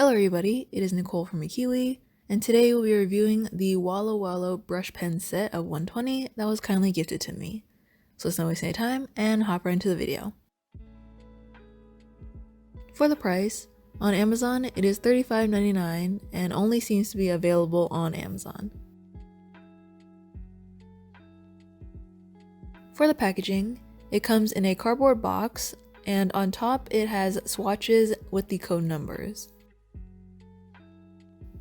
Hello everybody, it is Nicole from Akiwi, and today we'll be reviewing the Wallo Wallo brush pen set of 120 that was kindly gifted to me. So let's not waste any time and hop right into the video. For the price, on Amazon it is $35.99 and only seems to be available on Amazon. For the packaging, it comes in a cardboard box and on top it has swatches with the code numbers.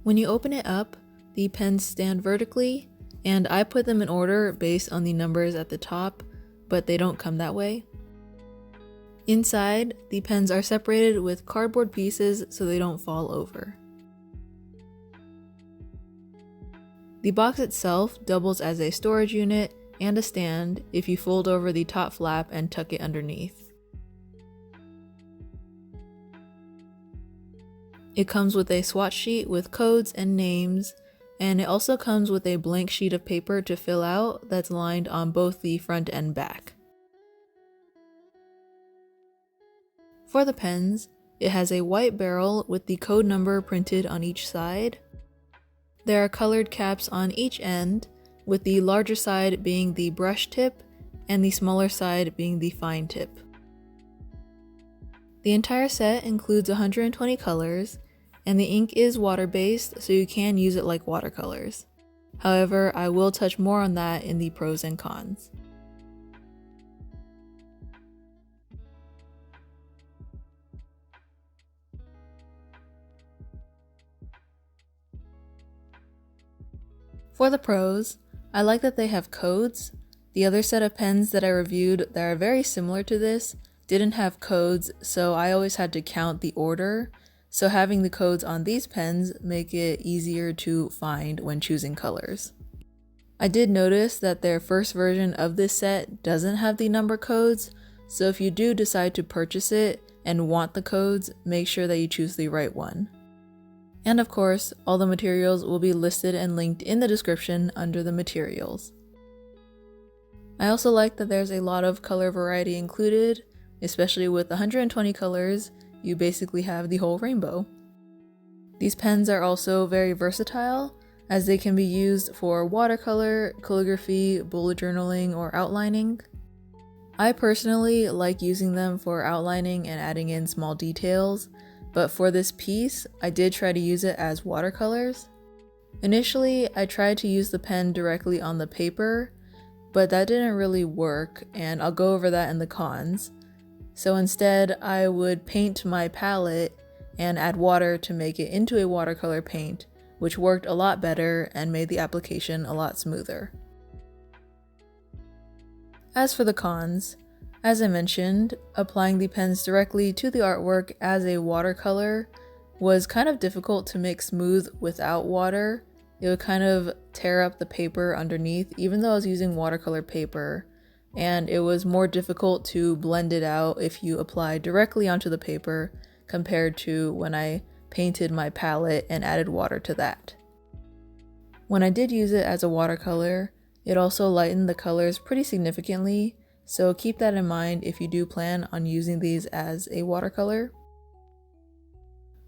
When you open it up, the pens stand vertically, and I put them in order based on the numbers at the top, but they don't come that way. Inside, the pens are separated with cardboard pieces so they don't fall over. The box itself doubles as a storage unit and a stand if you fold over the top flap and tuck it underneath. It comes with a swatch sheet with codes and names, and it also comes with a blank sheet of paper to fill out that's lined on both the front and back. For the pens, it has a white barrel with the code number printed on each side. There are colored caps on each end, with the larger side being the brush tip and the smaller side being the fine tip. The entire set includes 120 colors, and the ink is water-based, so you can use it like watercolors. However, I will touch more on that in the pros and cons. For the pros, I like that they have codes. The other set of pens that I reviewed that are very similar to this didn't have codes, so I always had to count the order, so having the codes on these pens make it easier to find when choosing colors. I did notice that their first version of this set doesn't have the number codes, so if you do decide to purchase it and want the codes, make sure that you choose the right one. And of course, all the materials will be listed and linked in the description under the materials. I also like that there's a lot of color variety included, especially with 120 colors, you basically have the whole rainbow. These pens are also very versatile, as they can be used for watercolor, calligraphy, bullet journaling, or outlining. I personally like using them for outlining and adding in small details, but for this piece, I did try to use it as watercolors. Initially, I tried to use the pen directly on the paper, but that didn't really work, and I'll go over that in the cons. So instead, I would paint my palette and add water to make it into a watercolor paint, which worked a lot better and made the application a lot smoother. As for the cons, as I mentioned, applying the pens directly to the artwork as a watercolor was kind of difficult to make smooth without water. It would kind of tear up the paper underneath, even though I was using watercolor paper. And it was more difficult to blend it out if you apply directly onto the paper compared to when I painted my palette and added water to that. When I did use it as a watercolor, it also lightened the colors pretty significantly, so keep that in mind if you do plan on using these as a watercolor.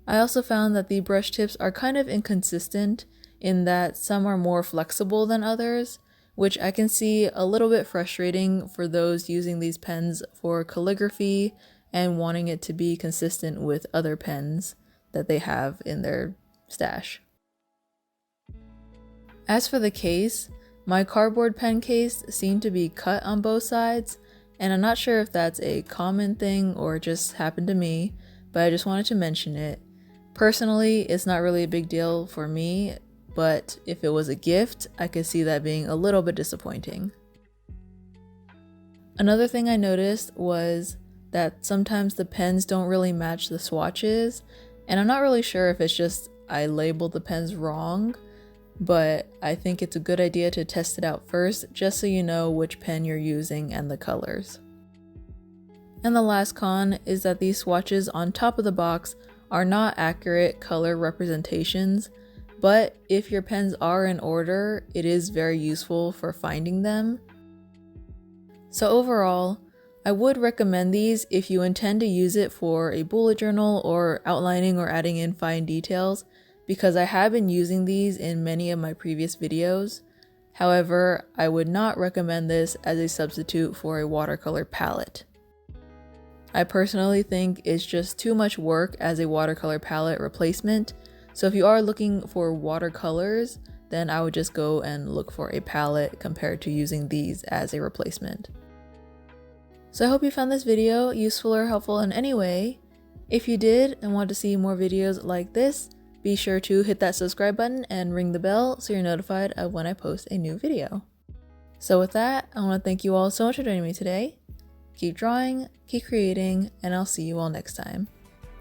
I also found that the brush tips are kind of inconsistent in that some are more flexible than others, which I can see a little bit frustrating for those using these pens for calligraphy and wanting it to be consistent with other pens that they have in their stash. As for the case, my cardboard pen case seemed to be cut on both sides, and I'm not sure if that's a common thing or it just happened to me, but I just wanted to mention it. Personally, it's not really a big deal for me, but if it was a gift, I could see that being a little bit disappointing. Another thing I noticed was that sometimes the pens don't really match the swatches, and I'm not really sure if it's just I labeled the pens wrong, but I think it's a good idea to test it out first, just so you know which pen you're using and the colors. And the last con is that these swatches on top of the box are not accurate color representations, but if your pens are in order, it is very useful for finding them. So overall, I would recommend these if you intend to use it for a bullet journal or outlining or adding in fine details, because I have been using these in many of my previous videos. However, I would not recommend this as a substitute for a watercolor palette. I personally think it's just too much work as a watercolor palette replacement, so if you are looking for watercolors, then I would just go and look for a palette compared to using these as a replacement. So I hope you found this video useful or helpful in any way. If you did and want to see more videos like this, be sure to hit that subscribe button and ring the bell so you're notified of when I post a new video. So with that, I want to thank you all so much for joining me today. Keep drawing, keep creating, and I'll see you all next time.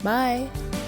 Bye!